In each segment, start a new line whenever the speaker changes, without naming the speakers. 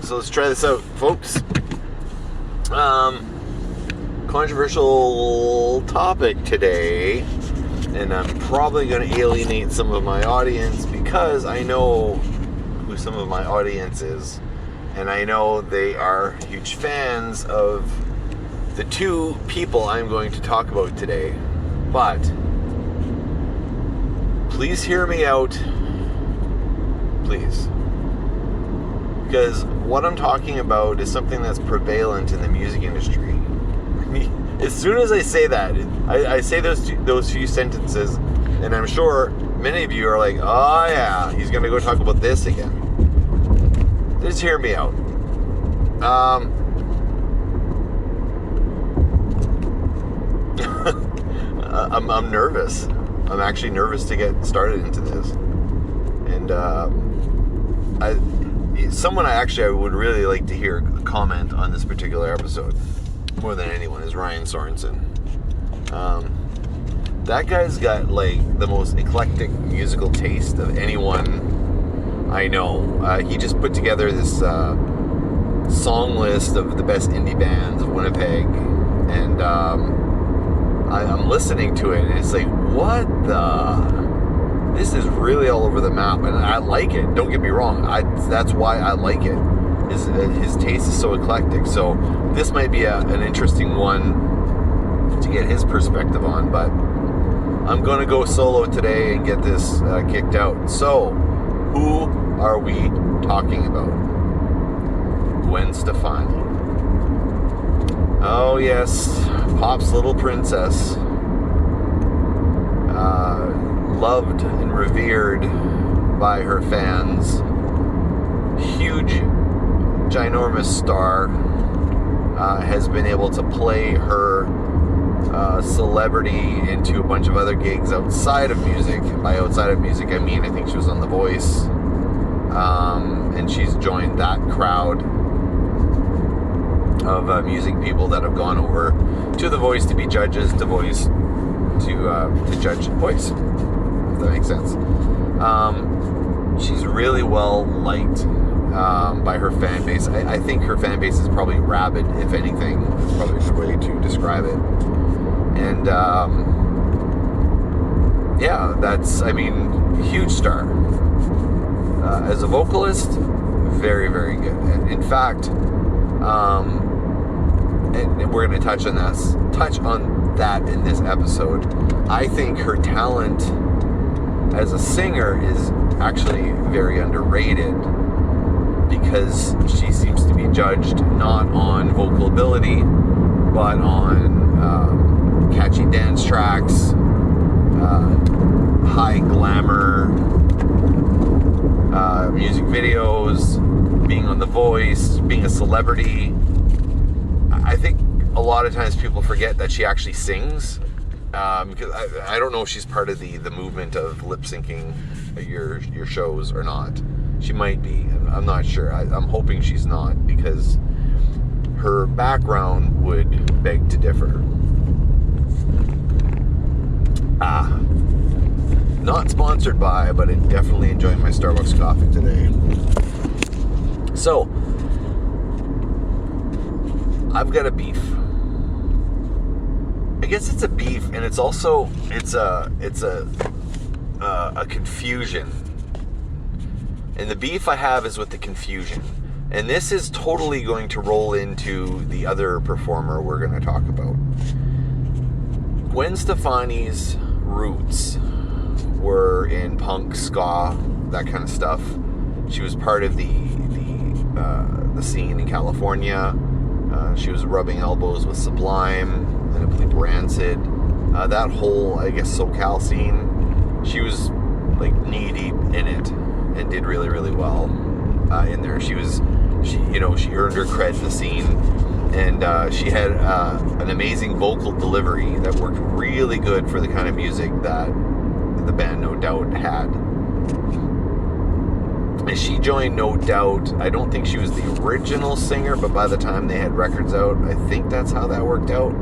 So let's try this out, folks. Controversial topic today, and I'm probably going to alienate some of my audience because I know who some of my audience is, and I know they are huge fans of the two people I'm going to talk about today. But please hear me out, please, because what I'm talking about is something that's prevalent in the music industry. As soon as I say that, I say those few sentences, and I'm sure many of you are like, oh yeah, he's going to go talk about this again. Just hear me out. I'm nervous. I'm actually nervous to get started into this. And someone I would really like to hear comment on this particular episode more than anyone is Ryan Sorensen. That guy's got like the most eclectic musical taste of anyone I know. He just put together this song list of the best indie bands of Winnipeg, and I'm listening to it, and it's like, what the? This is really all over the map, and I like it. Don't get me wrong. That's why I like it. His taste is so eclectic. So this might be an interesting one to get his perspective on, but I'm going to go solo today and get this kicked out. So, who are we talking about? Gwen Stefani. Oh yes, pop's little princess. Loved and revered by her fans. Huge, ginormous star. Has been able to play her celebrity into a bunch of other gigs outside of music. By outside of music, I mean I think she was on The Voice, and she's joined that crowd of music people that have gone over to The Voice to be judges, to Voice to judge Voice. If that makes sense. She's really well liked by her fan base. I think her fan base is probably rabid, if anything. That's probably a good way to describe it. And yeah, that's, huge star. As a vocalist, very, very good. In fact, and we're going to touch on that in this episode. I think her talent as a singer is actually very underrated, because she seems to be judged not on vocal ability, but on catchy dance tracks, high glamour music videos, being on The Voice, being a celebrity. I think a lot of times people forget that she actually sings, because I don't know if she's part of the movement of lip syncing your shows or not. She might be. I'm not sure. I'm hoping she's not, because her background would beg to differ. Not sponsored by, but I'm definitely enjoying my Starbucks coffee today. So, I've got a beef. I guess it's a beef, and it's also a confusion. And the beef I have is with the confusion. And this is totally going to roll into the other performer we're going to talk about. Gwen Stefani's roots were in punk, ska, that kind of stuff. She was part of the scene in California. She was rubbing elbows with Sublime and I believe Rancid. That whole, I guess, SoCal scene. She was like knee deep in it and did really, really well in there. She earned her cred in the scene, and she had an amazing vocal delivery that worked really good for the kind of music that the band No Doubt had. And she joined No Doubt. I don't think she was the original singer, but by the time they had records out, I think that's how that worked out.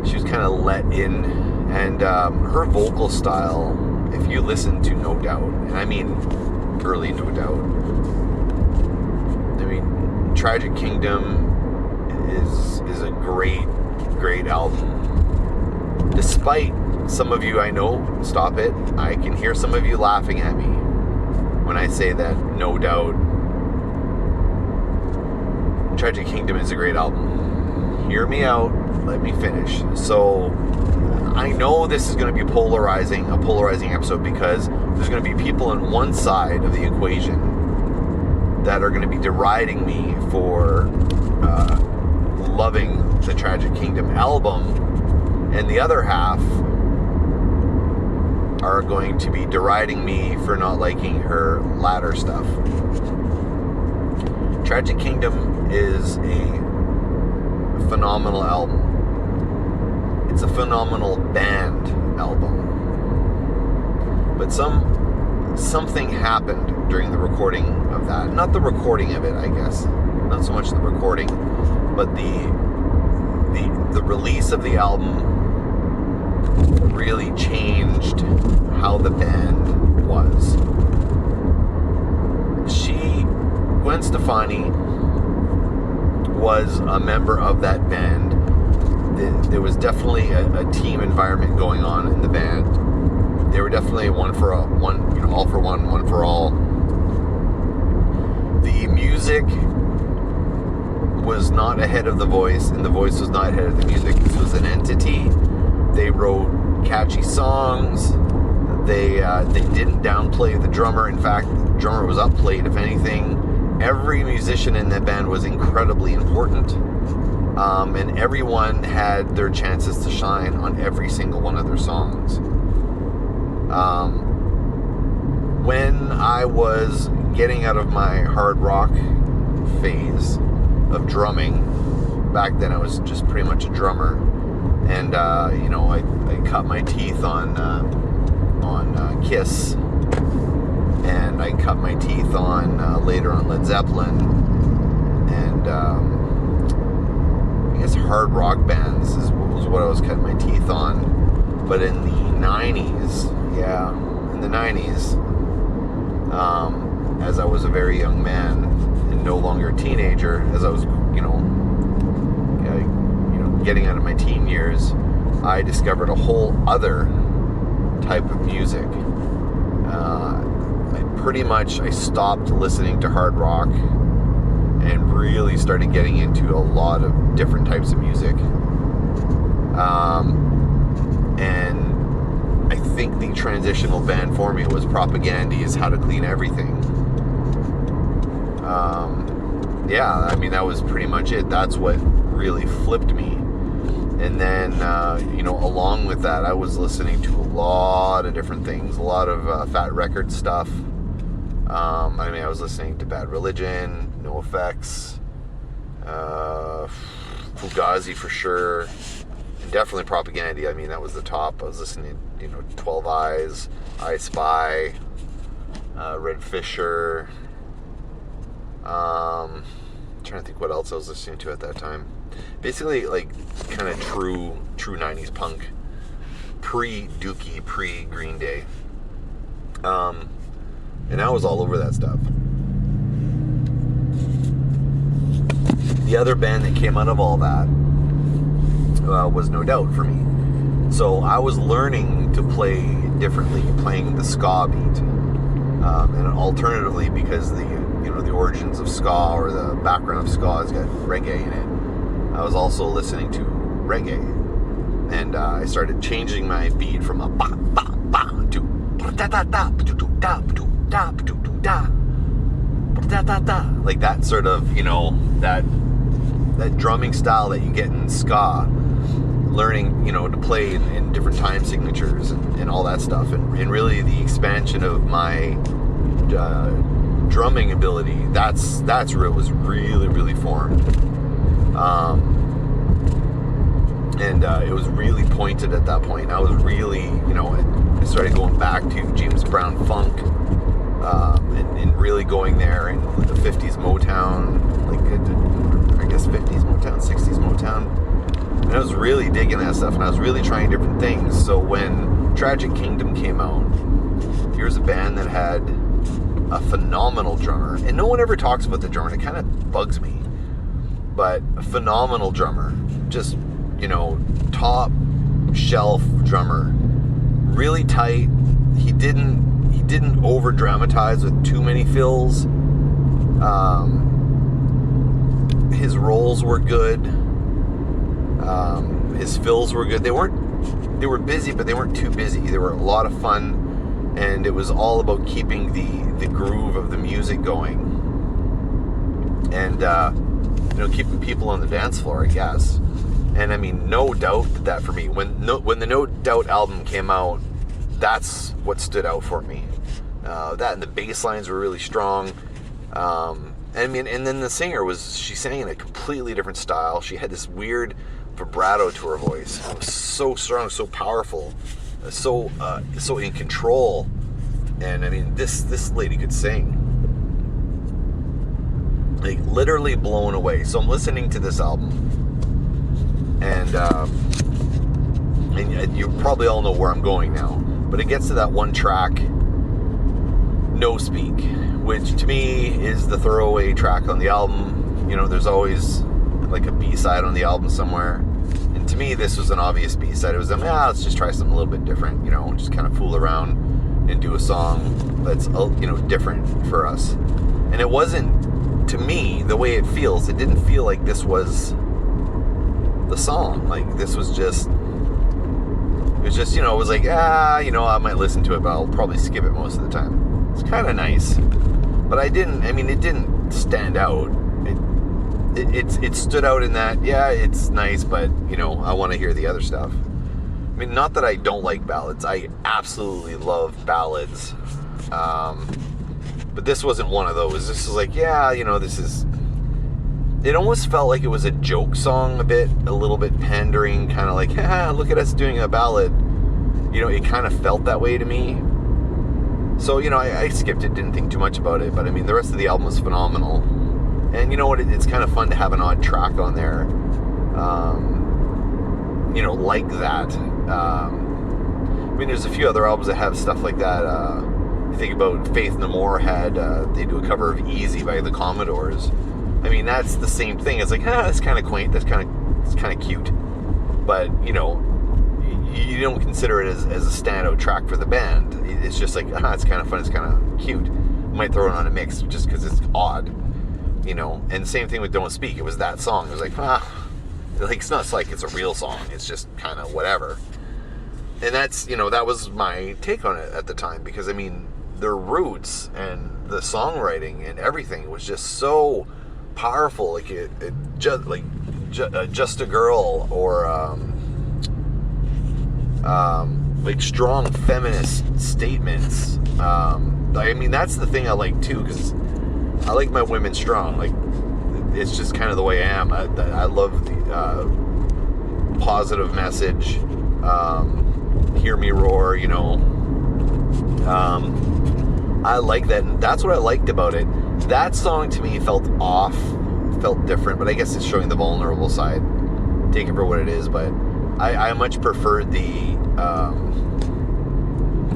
She was kind of let in, and her vocal style, if you listen to No Doubt, and I mean early No Doubt, I mean, Tragic Kingdom is a great album. Despite some of you, I know, stop it, I can hear some of you laughing at me when I say that, no doubt. Tragic Kingdom is a great album. Hear me out, let me finish. So, I know this is going to be a polarizing episode, because there's going to be people on one side of the equation that are going to be deriding me for loving the Tragic Kingdom album, and the other half are going to be deriding me for not liking her latter stuff. Tragic Kingdom is a phenomenal album. It's a phenomenal band album. But something happened during the recording of that. Not the recording of it, I guess. Not so much the recording, but the release of the album really changed how the band was. Gwen Stefani was a member of that band. There was definitely a team environment going on in the band. They were definitely all for one, one for all. The music was not ahead of the voice, and the voice was not ahead of the music. This was an entity. They wrote catchy songs. They didn't downplay the drummer. In fact, the drummer was upplayed, if anything. Every musician in that band was incredibly important. And everyone had their chances to shine on every single one of their songs. When I was getting out of my hard rock phase of drumming, back then I was just pretty much a drummer, and I cut my teeth on Kiss, and I cut my teeth on later on Led Zeppelin, and I guess hard rock bands was what I was cutting my teeth on. But in the 90s, as I was a very young man and no longer a teenager, as I was, getting out of my teen years, I discovered a whole other type of music. I stopped listening to hard rock and really started getting into a lot of different types of music. And I think the transitional band for me was Propaganda's How to Clean Everything. That was pretty much it. That's what really flipped me. And then, along with that, I was listening to a lot of different things, a lot of Fat Record stuff. I was listening to Bad Religion, NoFX, Fugazi for sure, and definitely Propaganda. That was the top. I was listening to, 12 Eyes, I Spy, Red Fisher. Trying to think what else I was listening to at that time. Basically, kind of true 90s punk, pre-Dookie, pre-Green Day. And I was all over that stuff. The other band that came out of all that was No Doubt for me. So I was learning to play differently, playing the ska beat, and alternatively, because the origins of ska, or the background of ska, has got reggae in it. I was also listening to reggae, and I started changing my beat from a ba ba ba to da da da da da da da da da, like that sort of, that drumming style that you get in ska. Learning, to play in different time signatures and all that stuff, and really the expansion of my drumming ability. That's where it was really formed. And it was really pointed at that point. I was really, I started going back to James Brown funk, and really going there, and the 50s Motown, I guess 50s Motown, 60s Motown. And I was really digging that stuff, and I was really trying different things. So when Tragic Kingdom came out, here's a band that had a phenomenal drummer. And no one ever talks about the drummer, and it kind of bugs me. But a phenomenal drummer. Just, top shelf drummer. Really tight. He didn't over dramatize with too many fills. His rolls were good. His fills were good. They were busy, but they weren't too busy. They were a lot of fun, and it was all about keeping the groove of the music going, and keeping people on the dance floor, I guess. And I mean, No Doubt did that for me. When the No Doubt album came out, that's what stood out for me. That and the bass lines were really strong. And then the singer she sang in a completely different style. She had this weird vibrato to her voice. It was so strong, so powerful, so in control. And I mean, this lady could sing. Like, literally blown away. So I'm listening to this album, and you probably all know where I'm going now. But it gets to that one track, No Speak, which to me is the throwaway track on the album. There's always like a B-side on the album somewhere. And to me, this was an obvious B-side. It was, let's just try something a little bit different, just kind of fool around and do a song that's, different for us. And it wasn't, to me, the way it feels, it didn't feel like this was the song. Like, this was just, it was like, I might listen to it, but I'll probably skip it most of the time. It's kind of nice. But it didn't stand out. It stood out in that, it's nice, but, I want to hear the other stuff. I mean, not that I don't like ballads. I absolutely love ballads. But this wasn't one of those. This was like, this is... It almost felt like it was a joke song a little bit pandering, kind of like, look at us doing a ballad. It kind of felt that way to me. So, I skipped it, didn't think too much about it. But, I mean, the rest of the album was phenomenal. And you know what? It's kind of fun to have an odd track on there, like that. There's a few other albums that have stuff like that. You think about Faith No More they do a cover of Easy by the Commodores. I mean, that's the same thing. It's like, that's kind of quaint. It's kind of cute. But, you don't consider it as a standout track for the band. It's just like, it's kind of fun. It's kind of cute. You might throw it on a mix just because it's odd. And same thing with Don't Speak. It was that song. It was like, like, it's not like it's a real song. It's just kind of whatever. And that's, that was my take on it at the time, because, I mean, their roots and the songwriting and everything was just so powerful. Like, Just a Girl, or, like, strong feminist statements. That's the thing I like, too, because I like my women strong. Like, it's just kind of the way I am. I love the positive message. Hear me roar, I like that. And that's what I liked about it. That song to me felt off, felt different, but I guess it's showing the vulnerable side. Take it for what it is, but I much preferred the,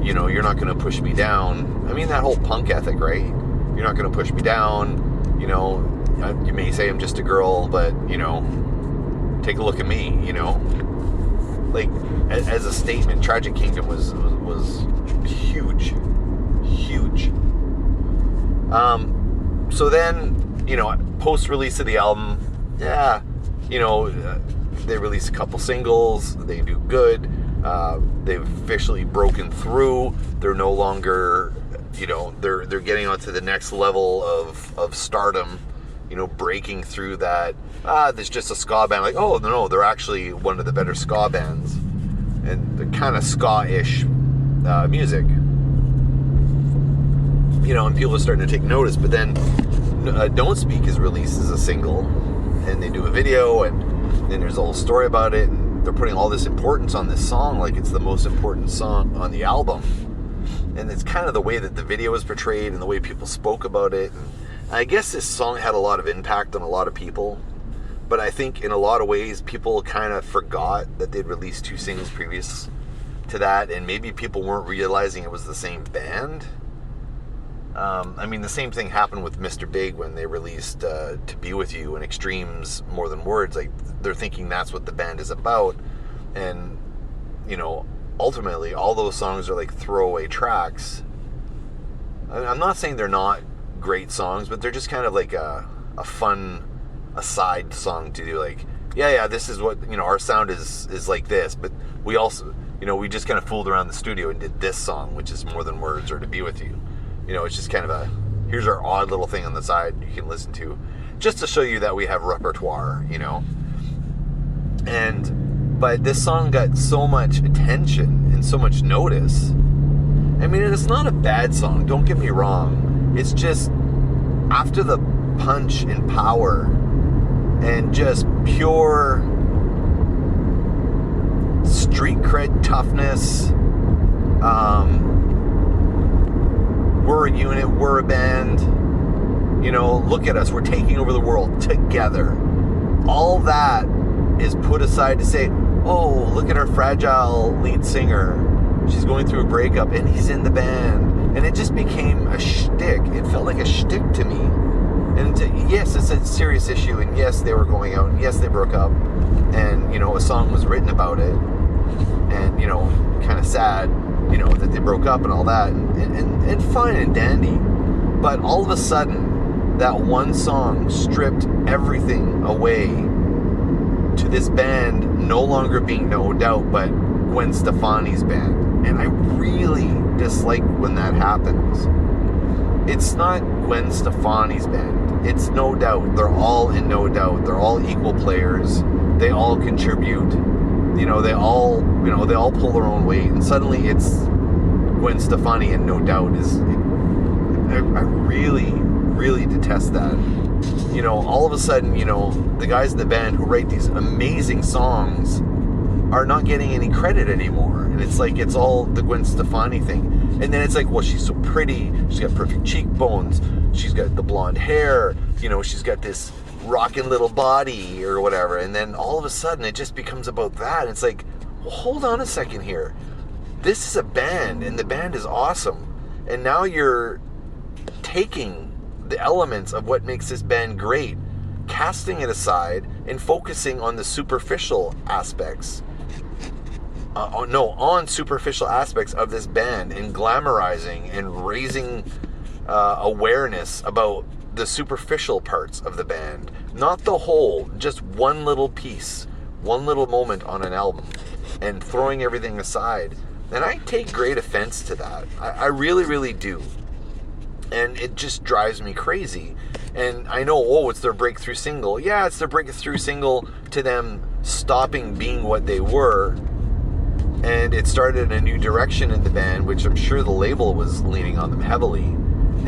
you're not going to push me down. I mean, that whole punk ethic, right? You're not going to push me down. You may say I'm just a girl, but, take a look at me, Like, as a statement, Tragic Kingdom was huge. Huge. So then, post-release of the album, they release a couple singles. They do good. They've officially broken through. They're no longer... they're getting onto the next level of stardom, breaking through that, there's just a ska band, like, oh, no, they're actually one of the better ska bands, and the kind of ska-ish music, and people are starting to take notice. But then Don't Speak is released as a single, and they do a video, and then there's a whole story about it, and they're putting all this importance on this song, like it's the most important song on the album. And it's kind of the way that the video was portrayed and the way people spoke about it. And I guess this song had a lot of impact on a lot of people. But I think in a lot of ways, people kind of forgot that they'd released 2 singles previous to that. And maybe people weren't realizing it was the same band. I mean, the same thing happened with Mr. Big when they released To Be With You and Extremes More Than Words. Like, they're thinking that's what the band is about. And, you know, ultimately, all those songs are like throwaway tracks. I'm not saying they're not great songs, but they're just kind of like a fun aside song to do. Like, yeah, this is what, you know, our sound is like this, but we also, you know, we just kind of fooled around the studio and did this song, which is More Than Words or To Be With You. You know, it's just kind of here's our odd little thing on the side you can listen to, just to show you that we have repertoire, you know. But this song got so much attention and so much notice. I mean, it's not a bad song, don't get me wrong. It's just, after the punch and power and just pure street cred toughness, we're a unit, we're a band, you know, look at us, we're taking over the world together. All that is put aside to say, oh, look at our fragile lead singer, she's going through a breakup and he's in the band. And it just became a shtick. It felt like a shtick to me. And yes, it's a serious issue, and yes, they were going out, and yes, they broke up, and, you know, a song was written about it, and, you know, kind of sad, you know, that they broke up and all that, and fine and dandy. But all of a sudden, that one song stripped everything away to this band no longer being No Doubt, but Gwen Stefani's band. And I really dislike when that happens. It's not Gwen Stefani's band. It's No Doubt. They're all in No Doubt. They're all equal players. They all contribute. You know, they all pull their own weight. And suddenly it's Gwen Stefani and No Doubt I really, really detest that. You know, all of a sudden, you know, the guys in the band who write these amazing songs are not getting any credit anymore. And it's like, it's all the Gwen Stefani thing. And then it's like, well, she's so pretty, she's got perfect cheekbones, she's got the blonde hair, you know, she's got this rockin' little body or whatever. And then all of a sudden it just becomes about that. It's like, well, hold on a second here. This is a band, and the band is awesome. And now you're taking the elements of what makes this band great, casting it aside, and focusing on the superficial aspects. On superficial aspects of this band, and glamorizing and raising awareness about the superficial parts of the band, not the whole, just one little piece, one little moment on an album, and throwing everything aside. And I take great offense to that. I really, really do. And it just drives me crazy. And I know, oh, it's their breakthrough single. Yeah, it's their breakthrough single to them stopping being what they were. And it started a new direction in the band, which I'm sure the label was leaning on them heavily.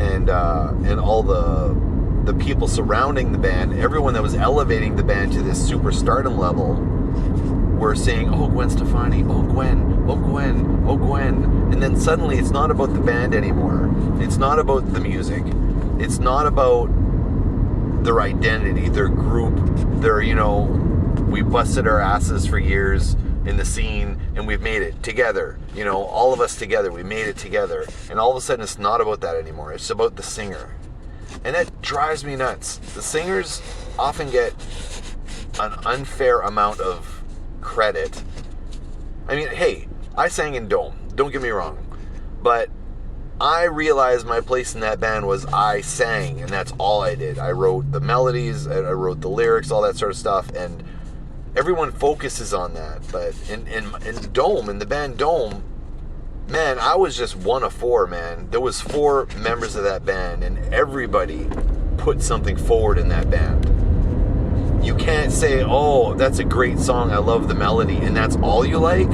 And all the people surrounding the band, everyone that was elevating the band to this superstardom level, were saying, oh, Gwen Stefani, oh, Gwen, oh, Gwen, oh, Gwen. And then suddenly it's not about the band anymore. It's not about the music. It's not about their identity, their group, their, you know, we busted our asses for years in the scene, and we've made it together. You know, all of us together, we made it together. And all of a sudden, it's not about that anymore. It's about the singer. And that drives me nuts. The singers often get an unfair amount of credit. I mean, hey, I sang in Dome. Don't get me wrong. But I realized my place in that band was I sang, and that's all I did. I wrote the melodies, I wrote the lyrics, all that sort of stuff, and everyone focuses on that. But in Dome, in the band Dome, man, I was just one of four, man. There was 4 members of that band, and everybody put something forward in that band. You can't say, oh, that's a great song, I love the melody, and that's all you like.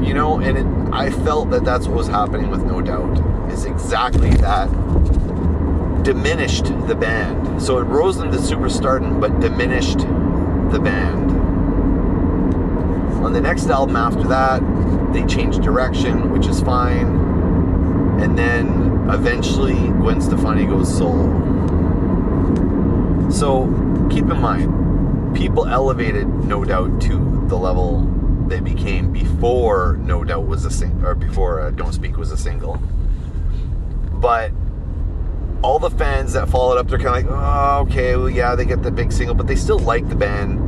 You know, and I felt that that's what was happening with No Doubt, is exactly that. Diminished the band. So it rose them to superstardom, but diminished the band. On the next album after that, they changed direction, which is fine. And then eventually Gwen Stefani goes solo. So keep in mind, people elevated No Doubt to the level they became before No Doubt was a single, or before Don't Speak was a single. But all the fans that followed up, they're kind of like, oh, okay, well, yeah, they get the big single, but they still like the band.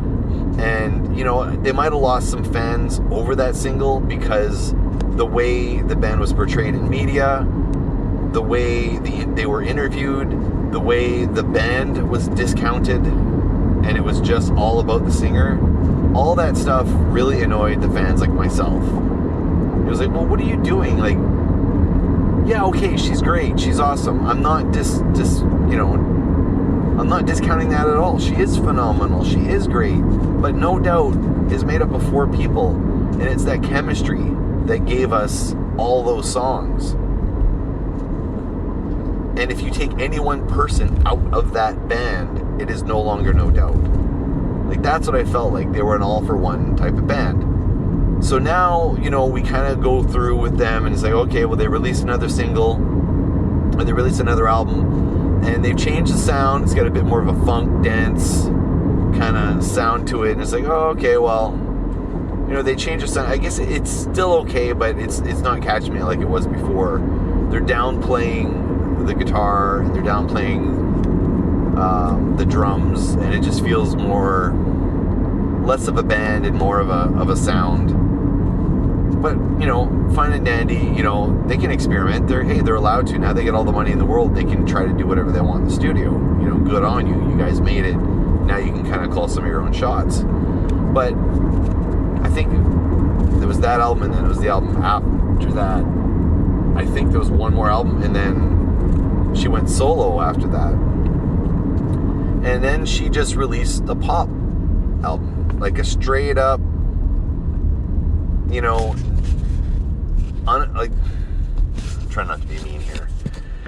And, you know, they might have lost some fans over that single because the way the band was portrayed in media, the way they were interviewed, the way the band was discounted, and it was just all about the singer, all that stuff really annoyed the fans like myself. It was like, well, what are you doing? Like, yeah, okay, she's great, she's awesome. I'm not I'm not discounting that at all. She is phenomenal. She is great. But No Doubt is made up of 4 people, and it's that chemistry that gave us all those songs. And if you take any one person out of that band, it is no longer No Doubt. Like, that's what I felt like. They were an all-for-one type of band. So now, you know, we kind of go through with them, and it's like, okay, well, they released another single, or they released another album, and they've changed the sound. It's got a bit more of a funk dance kind of sound to it, and it's like, oh, okay, well, you know, they changed the sound. I guess it's still okay, but it's not catching me like it was before. They're downplaying the guitar, and they're downplaying the drums, and it just feels less of a band and more of a sound. But, you know, fine and dandy, you know, they can experiment. They're allowed to. Now they get all the money in the world. They can try to do whatever they want in the studio. You know, good on you. You guys made it. Now you can kind of call some of your own shots. But I think there was that album, and then it was the album after that. I think there was one more album, and then she went solo after that. And then she just released a pop album. Like a straight up, you know, like, I'm trying not to be mean here.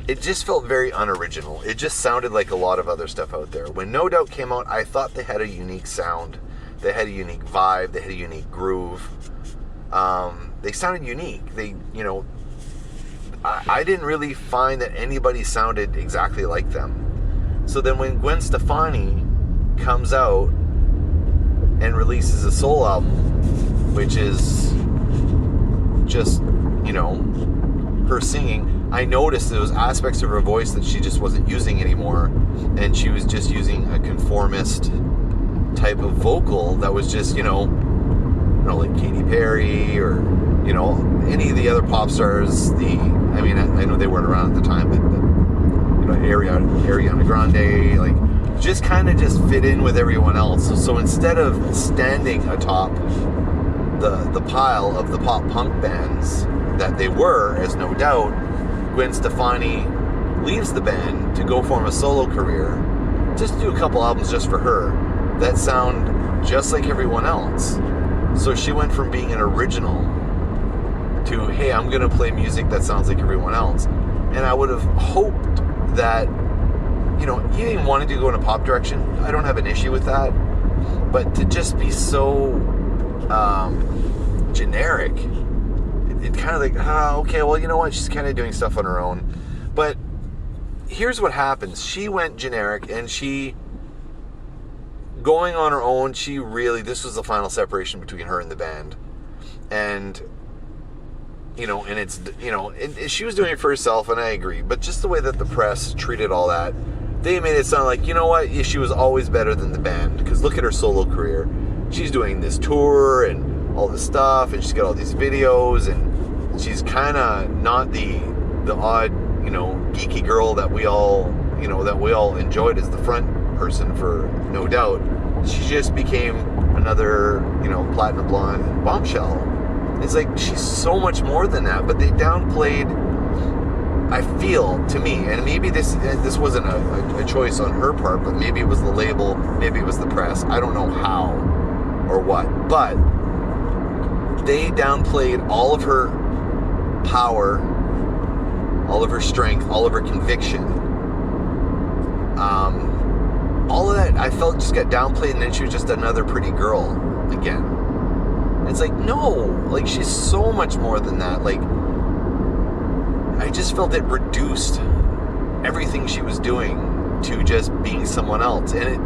It just felt very unoriginal. It just sounded like a lot of other stuff out there. When No Doubt came out, I thought they had a unique sound. They had a unique vibe. They had a unique groove. They sounded unique. They, you know, I didn't really find that anybody sounded exactly like them. So then when Gwen Stefani comes out and releases a soul album, which is just, you know, her singing, I noticed there was aspects of her voice that she just wasn't using anymore, and she was just using a conformist type of vocal that was just, you know, like Katy Perry or, you know, any of the other pop stars. I mean, I know they weren't around at the time, but you know, Ariana Grande, like, just kind of just fit in with everyone else. So instead of standing atop the pile of the pop punk bands that they were as No Doubt, Gwen Stefani leaves the band to go form a solo career, just do a couple albums just for her that sound just like everyone else. So she went from being an original to, hey, I'm going to play music that sounds like everyone else. And I would have hoped that, you know, even wanting to go in a pop direction, I don't have an issue with that. But to just be so generic, it kind of like, okay, well, you know what? She's kind of doing stuff on her own. But here's what happens. She went generic, and she, going on her own, she really, this was the final separation between her and the band. And, you know, and it's, you know, she was doing it for herself, and I agree. But just the way that the press treated all that, they made it sound like, you know what, she was always better than the band. Because look at her solo career. She's doing this tour and all this stuff, and she's got all these videos, and she's kind of not the odd, you know, geeky girl that we all, you know, that we all enjoyed as the front person for No Doubt. She just became another, you know, platinum blonde bombshell. It's like, she's so much more than that, but they downplayed, I feel, to me, and maybe this wasn't a choice on her part, but maybe it was the label, maybe it was the press, I don't know how or what, but they downplayed all of her power, all of her strength, all of her conviction. All of that, I felt, just got downplayed, and then she was just another pretty girl again. And it's like, no, like, she's so much more than that. Like, I just felt it reduced everything she was doing to just being someone else. And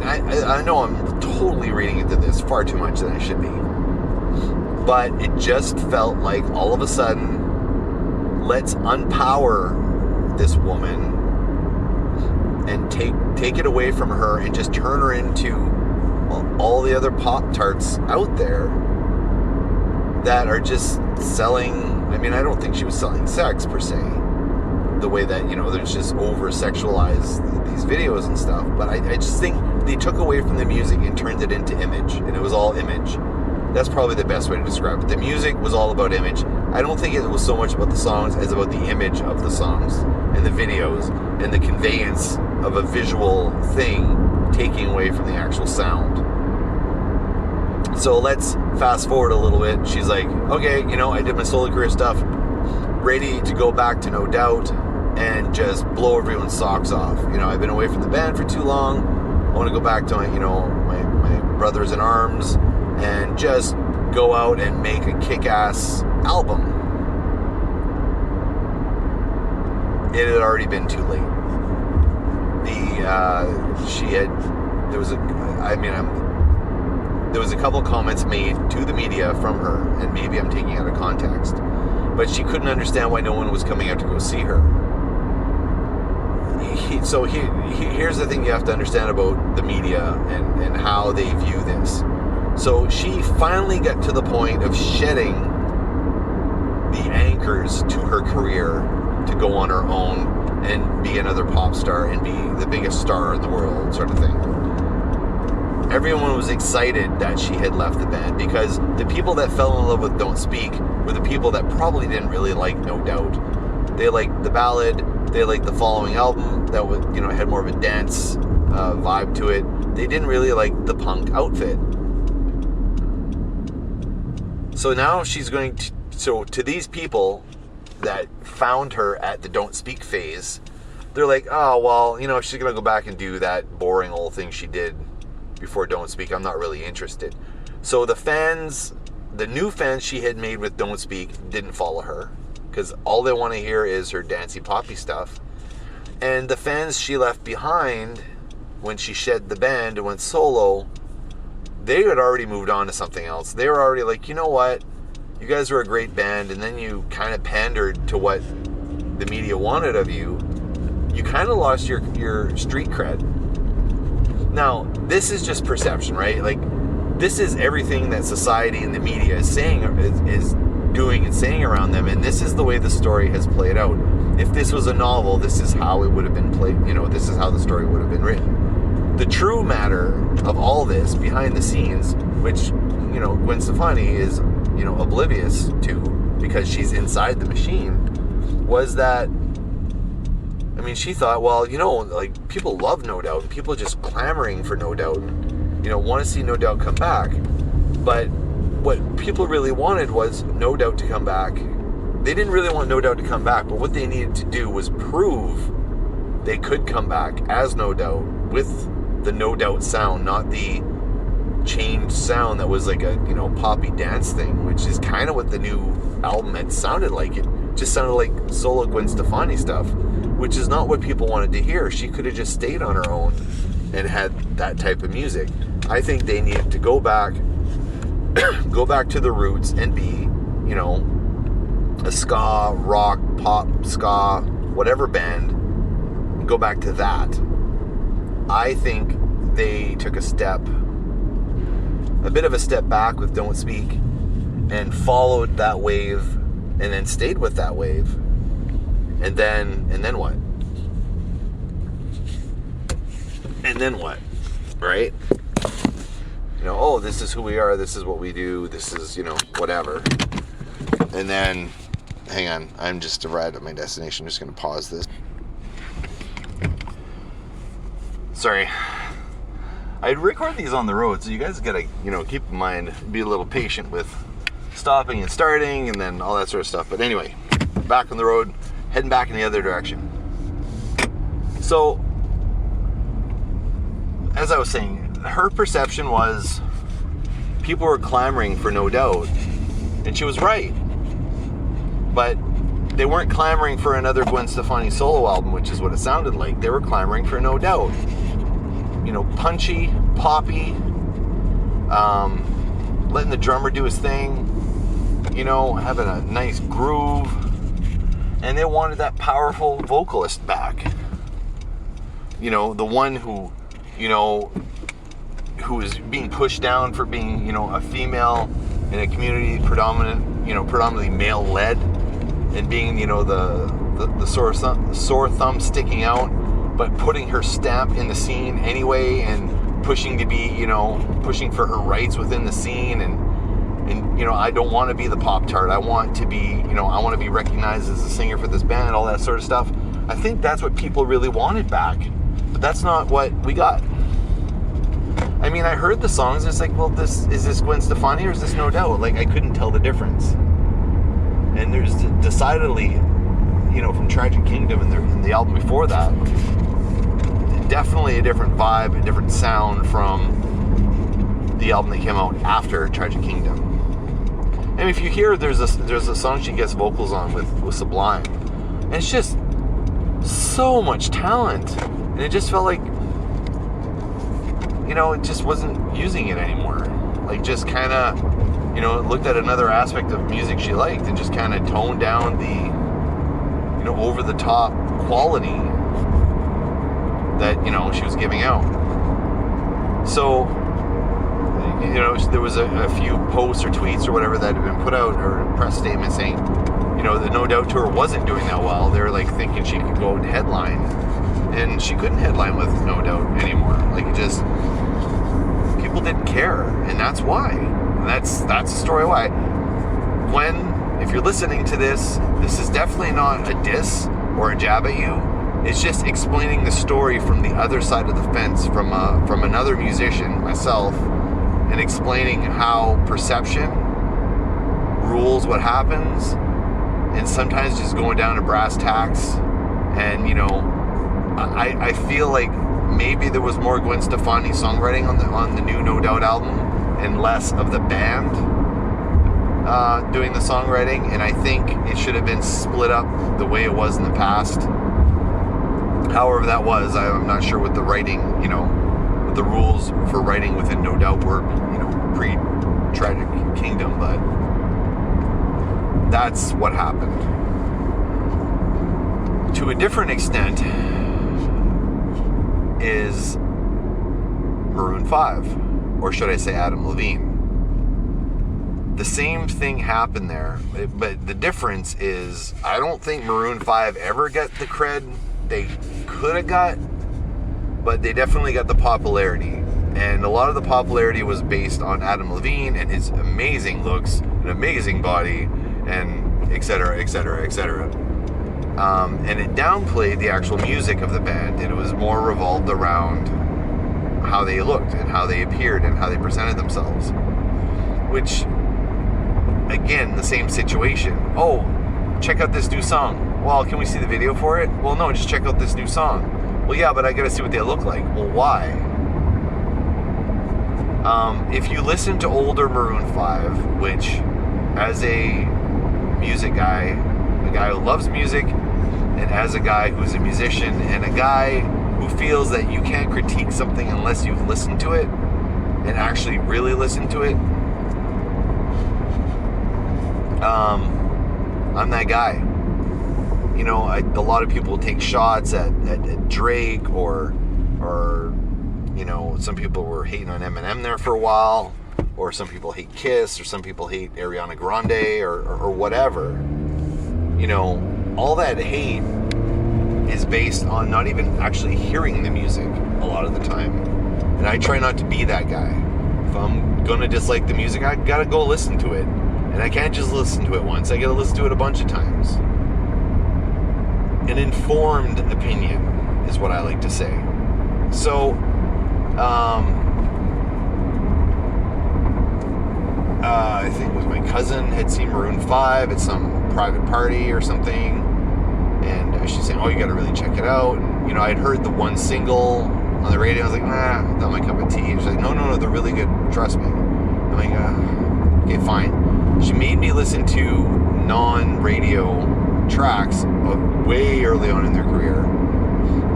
I know I'm totally reading into this far too much than I should be. But it just felt like all of a sudden, let's unpower this woman and take it away from her and just turn her into all the other Pop-Tarts out there that are just selling. I mean, I don't think she was selling sex per se, the way that, there's just over-sexualized these videos and stuff, but I just think they took away from the music and turned it into image, and it was all image. That's probably the best way to describe it. The music was all about image. I don't think it was so much about the songs as about the image of the songs and the videos and the conveyance of a visual thing taking away from the actual sound. So let's fast forward a little bit. She's like, okay, I did my solo career stuff, ready to go back to No Doubt and just blow everyone's socks off. I've been away from the band for too long. I want to go back to my brothers in arms and just go out and make a kick-ass album. It had already been too late. There was a couple comments made to the media from her, and maybe I'm taking it out of context, but she couldn't understand why no one was coming out to go see her. Here's the thing you have to understand about the media and how they view this. So she finally got to the point of shedding the anchors to her career to go on her own and be another pop star and be the biggest star in the world, sort of thing. Everyone was excited that she had left the band because the people that fell in love with Don't Speak were the people that probably didn't really like No Doubt. They liked the ballad, they liked the following album that was, had more of a dance vibe to it. They didn't really like the punk outfit. So now she's going to these people that found her at the Don't Speak phase, they're like, oh, well, she's going to go back and do that boring old thing she did before Don't Speak. I'm not really interested. So the new fans she had made with Don't Speak didn't follow her because all they want to hear is her dancey poppy stuff. And the fans she left behind when she shed the band and went solo, they had already moved on to something else. They were already like, you know what? You guys were a great band, and then you kind of pandered to what the media wanted of you. You kind of lost your street cred. Now, this is just perception, right? Like, this is everything that society and the media is saying, is doing and saying around them, and this is the way the story has played out. If this was a novel, this is how it would have been played. This is how the story would have been written. The true matter of all this behind the scenes, which, Gwen Stefani is, oblivious to because she's inside the machine, was that, she thought, well, people love No Doubt, and people just clamoring for No Doubt, want to see No Doubt come back. But what people really wanted was No Doubt to come back. They didn't really want No Doubt to come back, but what they needed to do was prove they could come back as No Doubt with the No Doubt sound, not the changed sound that was like a poppy dance thing, which is kind of what the new album had sounded like. It just sounded like solo Gwen Stefani stuff, which is not what people wanted to hear. She could have just stayed on her own and had that type of music. I think they needed to go back to the roots and be a ska, rock, pop, ska, whatever band, and go back to that. I think they took a bit of a step back with Don't Speak and followed that wave and then stayed with that wave. And then what? And then what? Right? Oh, this is who we are, this is what we do, this is, whatever. And then, hang on, I'm just arrived at my destination. I'm just going to pause this. Sorry. I record these on the road, so you guys gotta, keep in mind, be a little patient with stopping and starting and then all that sort of stuff. But anyway, back on the road, heading back in the other direction. So, as I was saying, her perception was people were clamoring for No Doubt, and she was right. But they weren't clamoring for another Gwen Stefani solo album, which is what it sounded like. They were clamoring for No Doubt. Punchy, poppy, letting the drummer do his thing, having a nice groove, and they wanted that powerful vocalist back. the one who, who is being pushed down for being, a female in a community predominantly male-led, and being, the sore thumb sticking out, but putting her stamp in the scene anyway, and pushing to be, pushing for her rights within the scene, and I don't want to be the Pop-Tart. I want to be, I want to be recognized as a singer for this band, all that sort of stuff. I think that's what people really wanted back, but that's not what we got. I mean, I heard the songs, it's like, well, is this Gwen Stefani or is this No Doubt? Like, I couldn't tell the difference. And there's decidedly, from Tragic Kingdom and the album before that, definitely a different vibe, a different sound from the album that came out after Tragic Kingdom. And if you hear, there's a song she gets vocals on with Sublime, and it's just so much talent, and it just felt like, it just wasn't using it anymore. Like, just kind of, looked at another aspect of music she liked and just kind of toned down the, over the top quality that, she was giving out. So, there was a few posts or tweets or whatever that had been put out, or press statements saying, the No Doubt tour wasn't doing that well. They were like thinking she could go and headline, and she couldn't headline with No Doubt anymore. Like, it just, people didn't care, and that's why. And that's the story why. Gwen, if you're listening to this is definitely not a diss or a jab at you. It's just explaining the story from the other side of the fence, from another musician, myself, and explaining how perception rules what happens, and sometimes just going down to brass tacks. And I feel like maybe there was more Gwen Stefani songwriting on the new No Doubt album, and less of the band doing the songwriting, and I think it should have been split up the way it was in the past. However that was, I'm not sure what the writing, what the rules for writing within No Doubt were, pre-Tragic Kingdom, but that's what happened. To a different extent is Maroon 5, or should I say Adam Levine. The same thing happened there, but the difference is I don't think Maroon 5 ever got the cred they could have got, but they definitely got the popularity. And a lot of the popularity was based on Adam Levine and his amazing looks, an amazing body, and etc., etc., etc. And it downplayed the actual music of the band, and it was more revolved around how they looked and how they appeared and how they presented themselves. Which, again, the same situation. Oh, check out this new song. Well, can we see the video for it? Well, no, just check out this new song. Well, yeah, but I gotta see what they look like. Well, why? If you listen to older Maroon 5, which, as a music guy, a guy who loves music, and as a guy who's a musician, and a guy who feels that you can't critique something unless you've listened to it, and actually really listened to it, I'm that guy. A lot of people take shots at Drake, or some people were hating on Eminem there for a while, or some people hate Kiss, or some people hate Ariana Grande, or whatever. All that hate is based on not even actually hearing the music a lot of the time. And I try not to be that guy. If I'm gonna dislike the music, I gotta go listen to it. And I can't just listen to it once, I gotta listen to it a bunch of times. An informed opinion is what I like to say. So, I think it was my cousin had seen Maroon 5 at some private party or something, and she's saying, oh, you gotta really check it out. And, I'd heard the one single on the radio. I was like, not my cup of tea. She's like, no, they're really good, trust me. I'm like, okay, fine. She made me listen to non-radio tracks way early on in their career,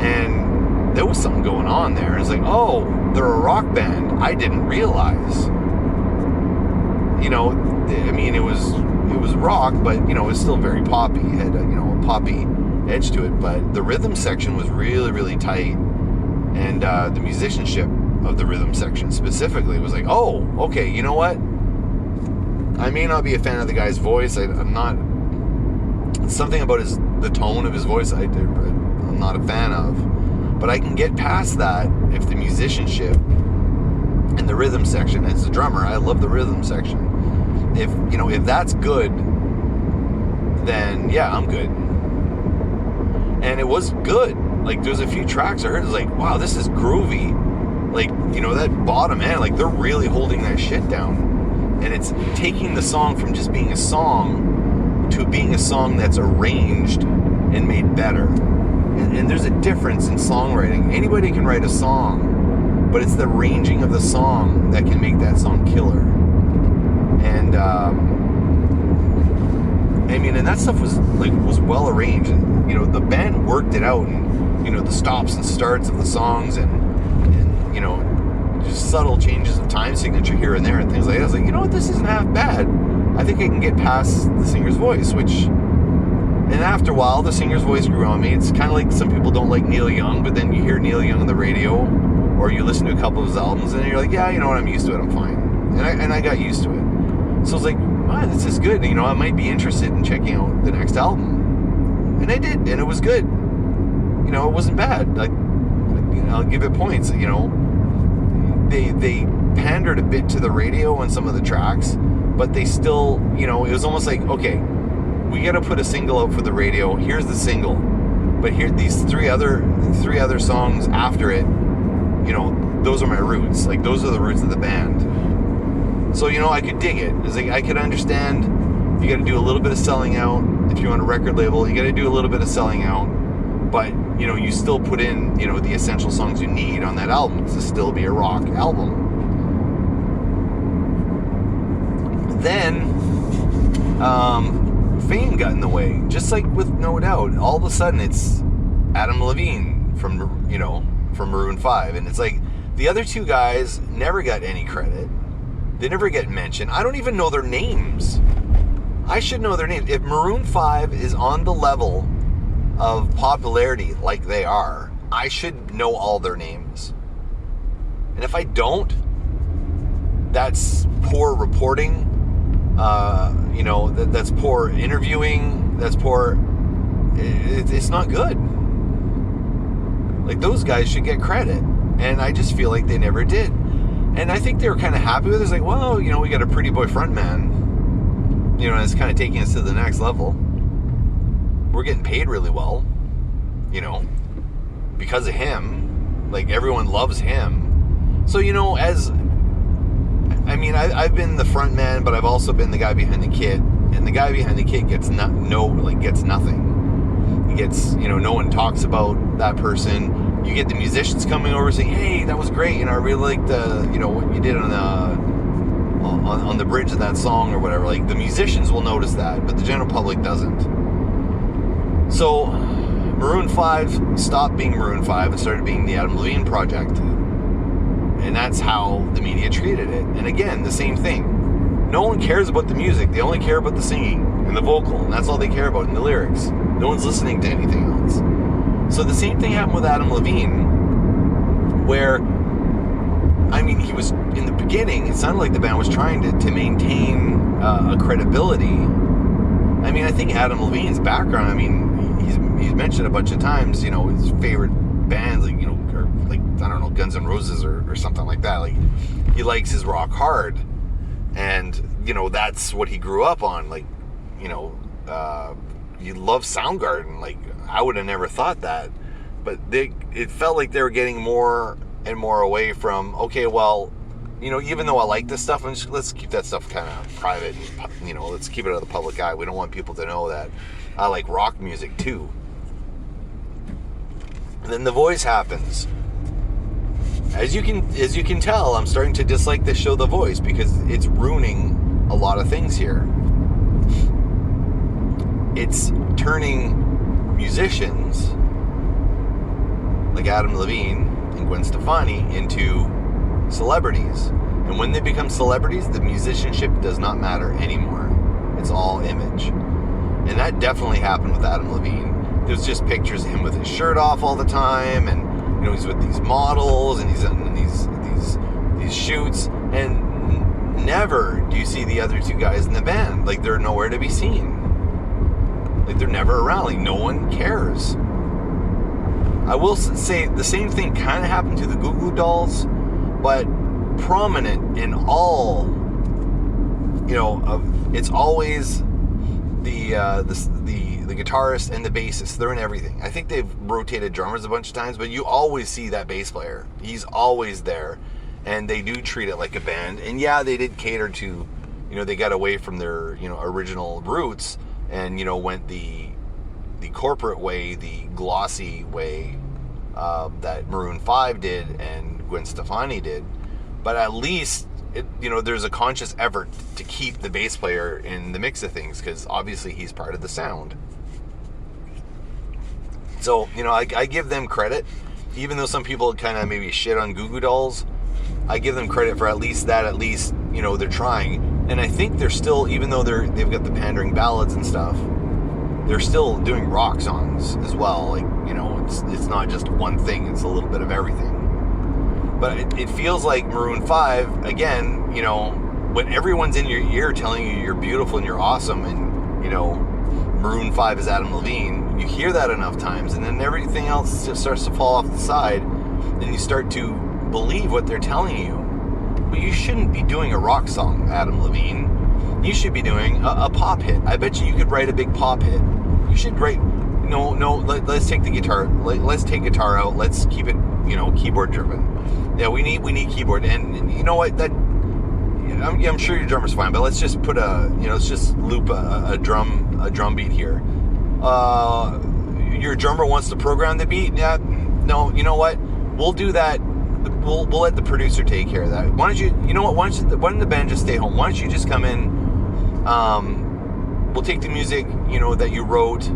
and there was something going on there. It's like, oh, they're a rock band. I didn't realize. It was rock, but it was still very poppy. It had a poppy edge to it, but the rhythm section was really, really tight, And the musicianship of the rhythm section specifically was like, oh, okay, you know what? I may not be a fan of the guy's voice. I'm not... Something about the tone of his voice I'm not a fan of. But I can get past that if the musicianship and the rhythm section, as a drummer, I love the rhythm section. If that's good, then yeah, I'm good. And it was good. Like, there's a few tracks I heard, it was like, wow, this is groovy. Like, that bottom end, like, they're really holding that shit down. And it's taking the song from just being a song to being a song that's arranged and made better. And there's a difference in songwriting. Anybody can write a song, but it's the arranging of the song that can make that song killer. And, and that stuff was well arranged. And, the band worked it out, and, the stops and starts of the songs and just subtle changes of time signature here and there and things like that. I was like, you know what, this isn't half bad. I think I can get past the singer's voice, and after a while, the singer's voice grew on me. It's kind of like some people don't like Neil Young, but then you hear Neil Young on the radio, or you listen to a couple of his albums, and you're like, yeah, you know what, I'm used to it, I'm fine. And I got used to it. So I was like, wow, this is good. I might be interested in checking out the next album. And I did, and it was good. It wasn't bad. I'll give it points. They pandered a bit to the radio on some of the tracks, but they still, it was almost like, okay, we got to put a single out for the radio. Here's the single, but here these three other songs after it. Those are my roots. Like, those are the roots of the band. So I could dig it. It's like I could understand. You got to do a little bit of selling out if you're on a record label. You got to do a little bit of selling out, but you still put in the essential songs you need on that album to still be a rock album. Then fame got in the way, just like with No Doubt. All of a sudden, it's Adam Levine from Maroon 5, and it's like the other two guys never got any credit. They never get mentioned. I don't even know their names. I should know their names. If Maroon 5 is on the level of popularity like they are, I should know all their names. And if I don't, that's poor reporting. That's poor interviewing. That's poor. It's not good. Like, those guys should get credit, and I just feel like they never did. And I think they were kind of happy with it. It's like, well, we got a pretty boy frontman. And it's kind of taking us to the next level. We're getting paid really well, because of him. Like, everyone loves him. So, I've been the front man, but I've also been the guy behind the kit. And the guy behind the kit gets nothing. He gets, no one talks about that person. You get the musicians coming over saying, hey, that was great. I really liked what you did on the bridge of that song or whatever. Like, the musicians will notice that, but the general public doesn't. So Maroon 5 stopped being Maroon 5 and started being the Adam Levine Project. And that's how the media treated it. And again, the same thing. No one cares about the music. They only care about the singing and the vocal. And that's all they care about in the lyrics. No one's listening to anything else. So the same thing happened with Adam Levine, where, he was, in the beginning, it sounded like the band was trying to maintain a credibility. I think Adam Levine's background, he's mentioned a bunch of times, his favorite bands, Guns N' Roses or something like that. Like, he likes his rock hard, and that's what he grew up on. Like, he loves Soundgarden. Like, I would have never thought that, but it felt like they were getting more and more away from, okay, well, even though I like this stuff, let's keep that stuff kind of private. And, let's keep it out of the public eye. We don't want people to know that I like rock music too. And then The Voice happens. As you can tell, I'm starting to dislike this show, The Voice, because it's ruining a lot of things here. It's turning musicians like Adam Levine and Gwen Stefani into celebrities. And when they become celebrities, the musicianship does not matter anymore. It's all image. And that definitely happened with Adam Levine. There's just pictures of him with his shirt off all the time, and he's with these models and he's in these shoots, and never do you see the other two guys in the band. Like, they're nowhere to be seen. Like, they're never around. Like, no one cares. I will say the same thing kind of happened to the Goo Goo Dolls, but prominent in all, it's always the guitarist and the bassist. They're in everything. I think they've rotated drummers a bunch of times, but you always see that bass player. He's always there, and they do treat it like a band. And yeah, they did cater to, they got away from their, original roots and, went the corporate way, the glossy way that Maroon 5 did and Gwen Stefani did. But at least, there's a conscious effort to keep the bass player in the mix of things, because obviously he's part of the sound. So, I give them credit, even though some people kind of maybe shit on Goo Goo Dolls. I give them credit for at least they're trying. And I think they're still, even though they've got the pandering ballads and stuff, they're still doing rock songs as well. Like, it's not just one thing, it's a little bit of everything. But it feels like Maroon 5, again, when everyone's in your ear telling you you're beautiful and you're awesome, and, Maroon 5 is Adam Levine, you hear that enough times, and then everything else just starts to fall off the side, and you start to believe what they're telling you. But you shouldn't be doing a rock song, Adam Levine. You should be doing a pop hit. I bet you could write a big pop hit. You should write... let's take the guitar. Let's take guitar out. Let's keep it, keyboard driven. Yeah, we need keyboard. And you know what? I'm sure your drummer's fine, but let's just put let's just loop a drum beat here. Your drummer wants to program the beat. Yeah, no, you know what? We'll do that. We'll let the producer take care of that. Why don't you? You know what? Why don't the band just stay home? Why don't you just come in? We'll take the music, that you wrote.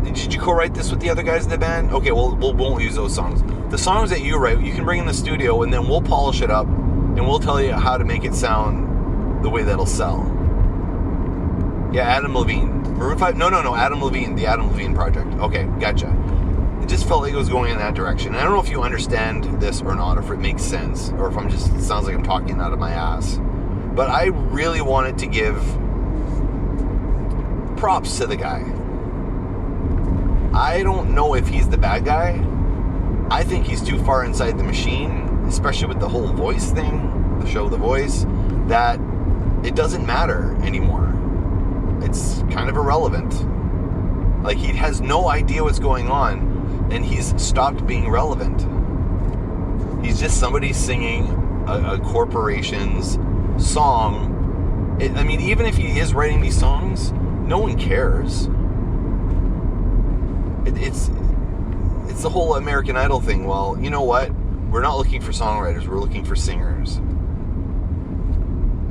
Did you co-write this with the other guys in the band? Okay, well, we won't use those songs. The songs that you write, you can bring in the studio, and then we'll polish it up, and we'll tell you how to make it sound the way that'll sell. Yeah, Adam Levine. Maroon 5? No, Adam Levine, the Adam Levine Project. Okay, gotcha. It just felt like it was going in that direction. And I don't know if you understand this or not, or if it makes sense, or if it sounds like I'm talking out of my ass. But I really wanted to give props to the guy. I don't know if he's the bad guy. I think he's too far inside the machine, especially with the whole voice thing, the show The Voice, that it doesn't matter anymore. It's kind of irrelevant. Like, he has no idea what's going on, and he's stopped being relevant. He's just somebody singing a corporation's song. Even if he is writing these songs, no one cares. It's the whole American Idol thing. Well, you know what? We're not looking for songwriters. We're looking for singers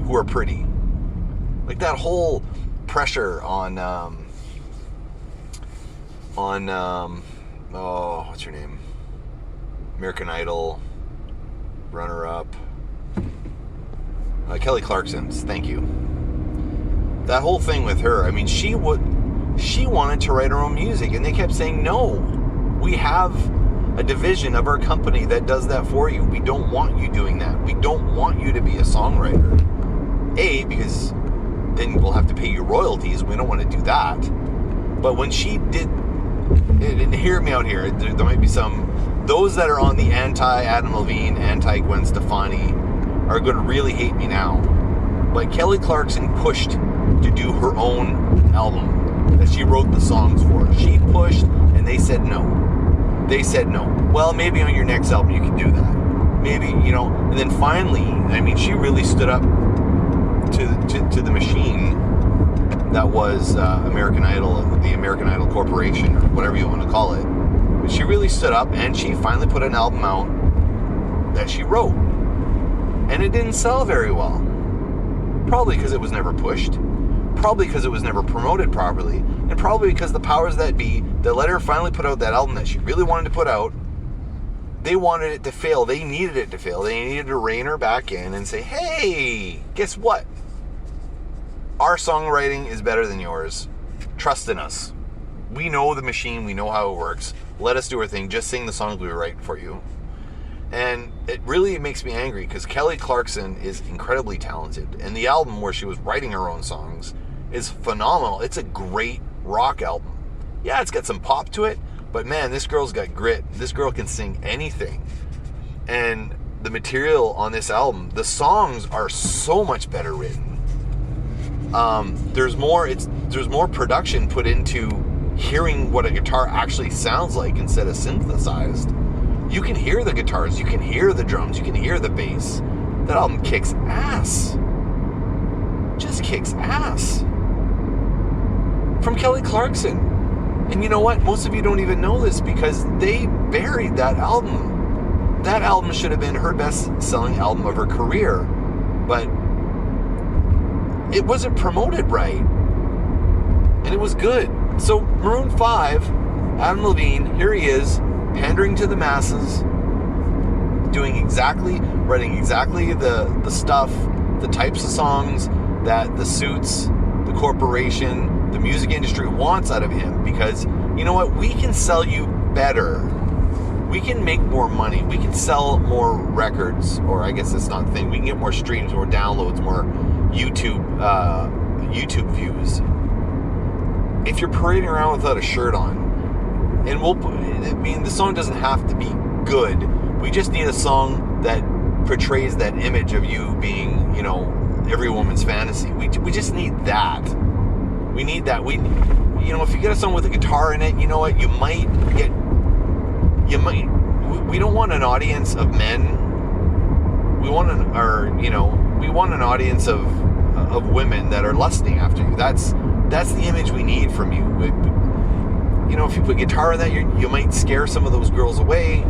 who are pretty. Like, that whole pressure on what's her name? American Idol runner-up. Kelly Clarkson's. Thank you. That whole thing with her. She wanted to write her own music, and they kept saying, no, we have a division of our company that does that for you. We don't want you doing that. We don't want you to be a songwriter. Because then we'll have to pay you royalties. We don't want to do that. But when she did, and hear me out here, there might be those that are on the anti-Adam Levine, anti-Gwen Stefani are going to really hate me now. But Kelly Clarkson pushed to do her own album that she wrote the songs for. She pushed, and they said no. They said no. Well, maybe on your next album you can do that. Maybe, and then finally, she really stood up to the machine that was American Idol, the American Idol Corporation, or whatever you want to call it. But she really stood up, and she finally put an album out that she wrote. And it didn't sell very well. Probably because it was never pushed. Probably because it was never promoted properly. And probably because the powers that be that let her finally put out that album that she really wanted to put out, they wanted it to fail. They needed it to fail. They needed to rein her back in and say, hey, guess what? Our songwriting is better than yours. Trust in us. we know the machine, we know how it works. Let us do our thing. Just sing the songs we write for you. And it really makes me angry because Kelly Clarkson is incredibly talented. And the album where she was writing her own songs is phenomenal. It's a great rock album. Yeah, it's got some pop to it, but man, this girl's got grit. This girl can sing anything. And the material on this album, the songs are so much better written. There's more production put into hearing what a guitar actually sounds like instead of synthesized. You can hear the guitars, you can hear the drums, you can hear the bass. That album kicks ass. Just kicks ass. From Kelly Clarkson. And you know what? Most of you don't even know this because they buried that album. That album should have been her best-selling album of her career. But it wasn't promoted right. And it was good. So Maroon 5, Adam Levine, here he is, pandering to the masses, writing exactly the stuff, the types of songs that the suits, the corporation, the music industry wants out of him. Because, you know what, we can sell you better. We can make more money. We can sell more records, or I guess that's not a thing. We can get more streams, more downloads, more YouTube views. If you're parading around without a shirt on, and the song doesn't have to be good. We just need a song that portrays that image of you being, every woman's fantasy. We just need that. We need that. We if you get a song with a guitar in it, you know what? We don't want an audience of men. We want an audience of women that are lusting after you. That's the image we need from you. If you put guitar in that, you might scare some of those girls away.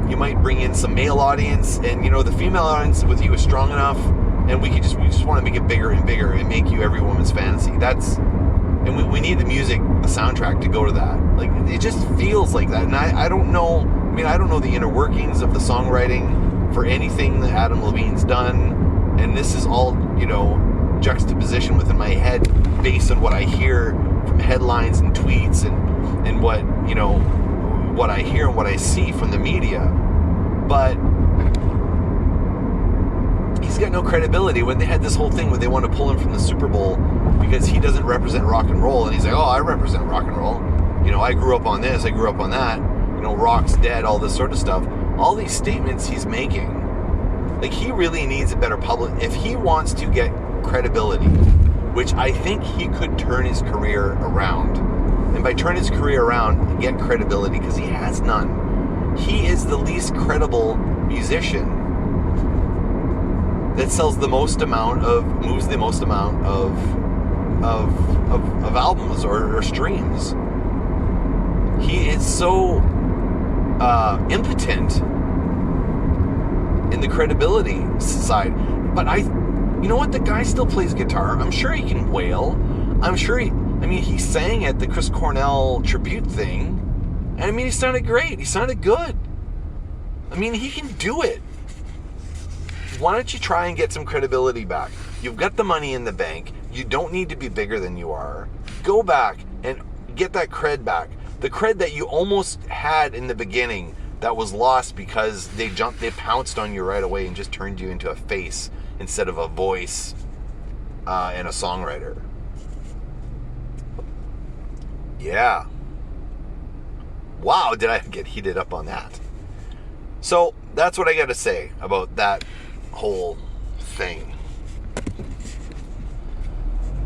You might bring in some male audience, and the female audience with you is strong enough, and we just want to make it bigger and bigger and make you every woman's fantasy. And we need the music, the soundtrack to go to that. Like, it just feels like that. And I don't know. I don't know the inner workings of the songwriting for anything that Adam Levine's done, and this is all juxtaposition within my head based on what I hear from headlines and tweets and what I hear and what I see from the media. But he's got no credibility. When they had this whole thing where they want to pull him from the Super Bowl because he doesn't represent rock and roll, and he's like, oh, I represent rock and roll. I grew up on this, I grew up on that. Rock's dead, all this sort of stuff. All these statements he's making. Like, he really needs a better public. If he wants to get credibility, which I think he could turn his career around. And by turn his career around, get credibility, because he has none. He is the least credible musician that moves the most amount of albums or streams. He is so impotent in the credibility side. But you know what? The guy still plays guitar. I'm sure he can wail. I'm sure he sang at the Chris Cornell tribute thing. And he sounded great. He sounded good. He can do it. Why don't you try and get some credibility back? You've got the money in the bank. You don't need to be bigger than you are. Go back and get that cred back. The cred that you almost had in the beginning that was lost because they pounced on you right away and just turned you into a face instead of a voice and a songwriter. Yeah. Wow, did I get heated up on that? So that's what I got to say about that whole thing.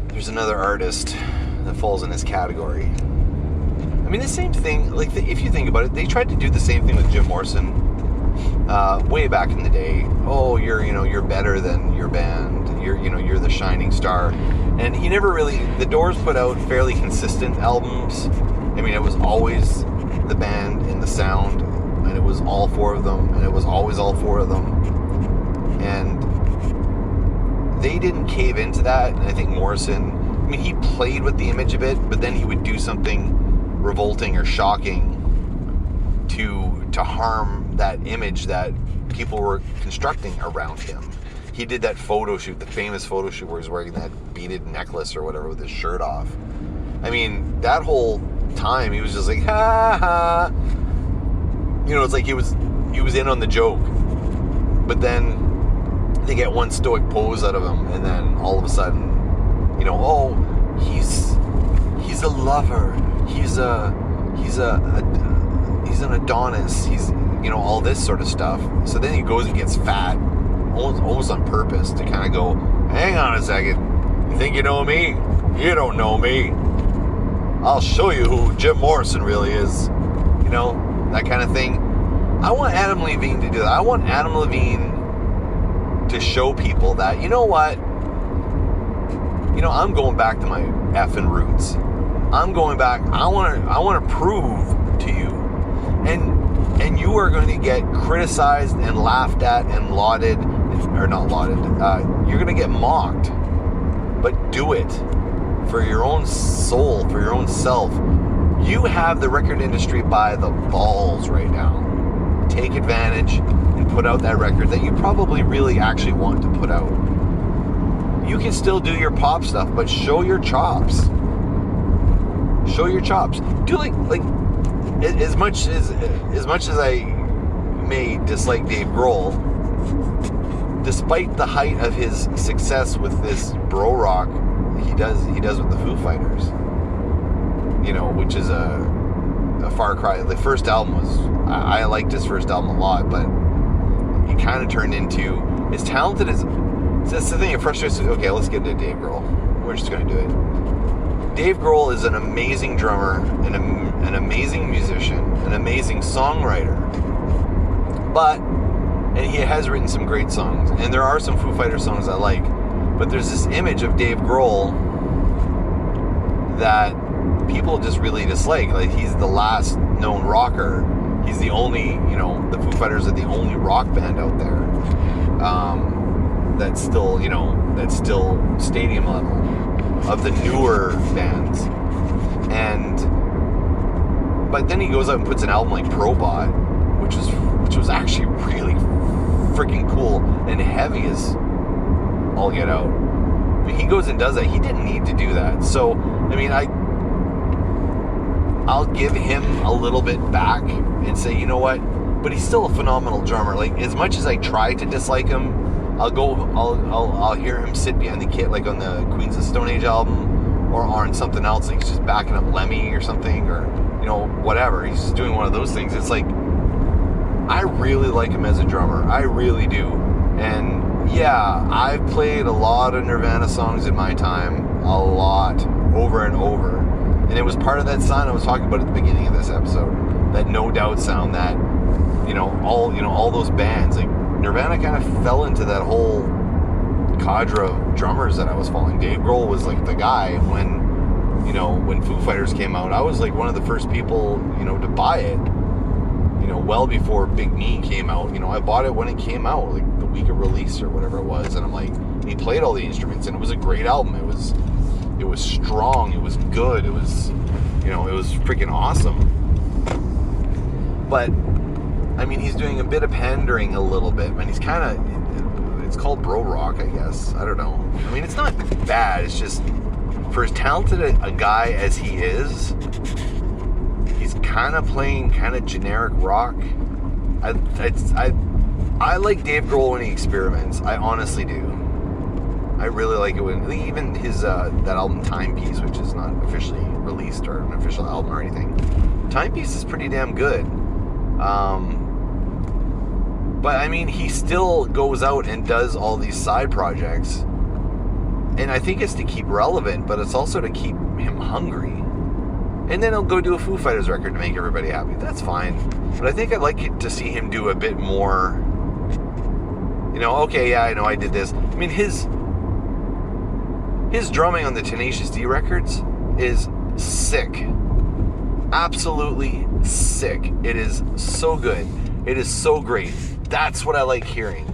There's another artist that falls in this category. The same thing, if you think about it, they tried to do the same thing with Jim Morrison way back in the day. Oh, you're better than your band. You're the shining star. And he never really, the Doors put out fairly consistent albums. It was always the band and the sound, and it was all four of them, and it was always all four of them. And they didn't cave into that. And I think Morrison, he played with the image a bit, but then he would do something revolting or shocking to harm that image that people were constructing around him. He did that photo shoot, the famous photo shoot where he's wearing that beaded necklace or whatever with his shirt off. That whole time, he was just like, ha ha. You know, it's like he was in on the joke. But then they get one stoic pose out of him, and then all of a sudden, you know, oh, he's a lover. He's an Adonis. He's, you know, all this sort of stuff. So then he goes and gets fat, almost on purpose, to kind of go, hang on a second. You think you know me? You don't know me. I'll show you who Jim Morrison really is. You know, that kind of thing. I want Adam Levine to do that. I want Adam Levine to show people that, you know what? You know, I'm going back to my effing roots. I'm going back. I want to prove to you. And you are going to get criticized and laughed at and lauded, or not lauded. You're going to get mocked. But do it for your own soul, for your own self. You have the record industry by the balls right now. Take advantage and put out that record that you probably really actually want to put out. You can still do your pop stuff, but show your chops. Show your chops. Do like as much as I may dislike Dave Grohl, despite the height of his success with this bro rock he does with the Foo Fighters, you know, which is a far cry. The first album was, I liked his first album a lot, but he kind of turned into, as talented as, that's the thing that frustrates me. Okay, let's get into Dave Grohl. We're just going to do it. Dave Grohl is an amazing drummer, an amazing musician, an amazing songwriter. And he has written some great songs, and there are some Foo Fighters songs I like, but there's this image of Dave Grohl that people just really dislike. Like, he's the last known rocker. He's the only, you know, the Foo Fighters are the only rock band out there that's still, you know, that's still stadium level of the newer bands. But then he goes out and puts an album like Probot, which was actually really freaking cool and heavy as all get out. I mean, he goes and does that. He didn't need to do that. So, I mean, I'll give him a little bit back and say, you know what? But he's still a phenomenal drummer. Like, as much as I try to dislike him, I'll hear him sit behind the kit, like on the Queens of the Stone Age album, or on something else, like he's just backing up Lemmy or something, or, you know, whatever. He's just doing one of those things. It's like, I really like him as a drummer. I really do. And yeah, I've played a lot of Nirvana songs in my time, a lot, over and over. And it was part of that sound I was talking about at the beginning of this episode, that No Doubt sound, that, all those bands, like Nirvana kind of fell into that whole cadre of drummers that I was following. Dave Grohl was like the guy when Foo Fighters came out. I was like one of the first people, to buy it, well before Big Knee came out. I bought it when it came out, like the week of release or whatever it was. And I'm like, he played all the instruments, and it was a great album. It was strong. It was good. It was, it was freaking awesome. But, I mean, he's doing a bit of pandering a little bit, man. He's kind of, it's called bro rock, I guess. I don't know. I mean, it's not bad. It's just, for as talented a guy as he is, he's kind of playing kind of generic rock. I like Dave Grohl when he experiments. I honestly do. I really like it when, even his that album Timepiece, which is not officially released or an official album or anything. Timepiece is pretty damn good. But I mean, he still goes out and does all these side projects, and I think it's to keep relevant, but it's also to keep him hungry. And then he'll go do a Foo Fighters record to make everybody happy. That's fine. But I think I'd like to see him do a bit more. Okay, yeah, I know I did this. I mean, his drumming on the Tenacious D records is sick. Absolutely sick. It is so good. It is so great. That's what I like hearing.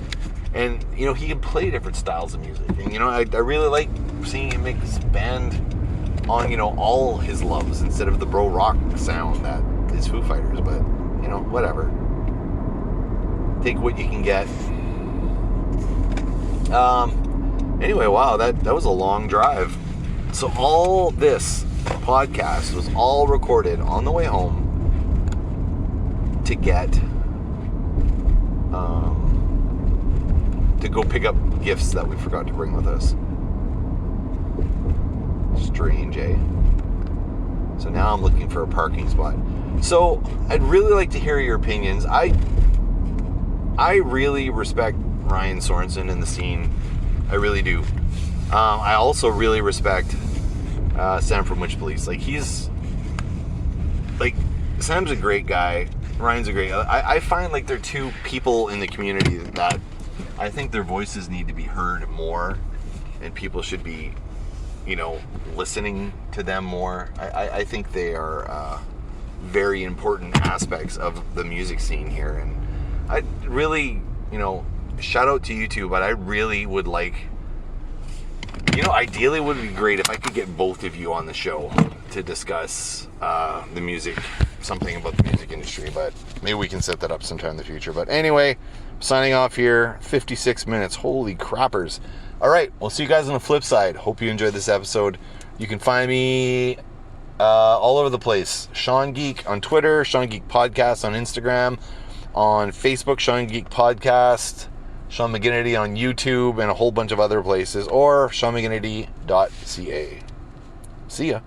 And, he can play different styles of music. And, I really like seeing him make this band on, all his loves instead of the bro rock sound that is Foo Fighters. But, whatever. Take what you can get. Anyway, wow, that was a long drive. So all this podcast was all recorded on the way home to get to go pick up gifts that we forgot to bring with us. Strange, eh? So now I'm looking for a parking spot. So I'd really like to hear your opinions. I really respect Ryan Sorensen in the scene. I really do. I also really respect Sam from Witch Police. Like, Sam's a great guy. Ryan's a great guy. I find like they're two people in the community that I think their voices need to be heard more, and people should be, listening to them more. I think they are very important aspects of the music scene here, and I really, shout out to you two, but I really would like, ideally it would be great if I could get both of you on the show to discuss the music, something about the music industry, but maybe we can set that up sometime in the future. But anyway, signing off here, 56 minutes, holy crappers. All right, we'll see you guys on the flip side. Hope you enjoyed this episode. You can find me all over the place. SeanGeek on Twitter, SeanGeek Podcast on Instagram, on Facebook, SeanGeek Podcast, Sean McGinnity on YouTube, and a whole bunch of other places, or SeanMcGinnity.ca. See ya.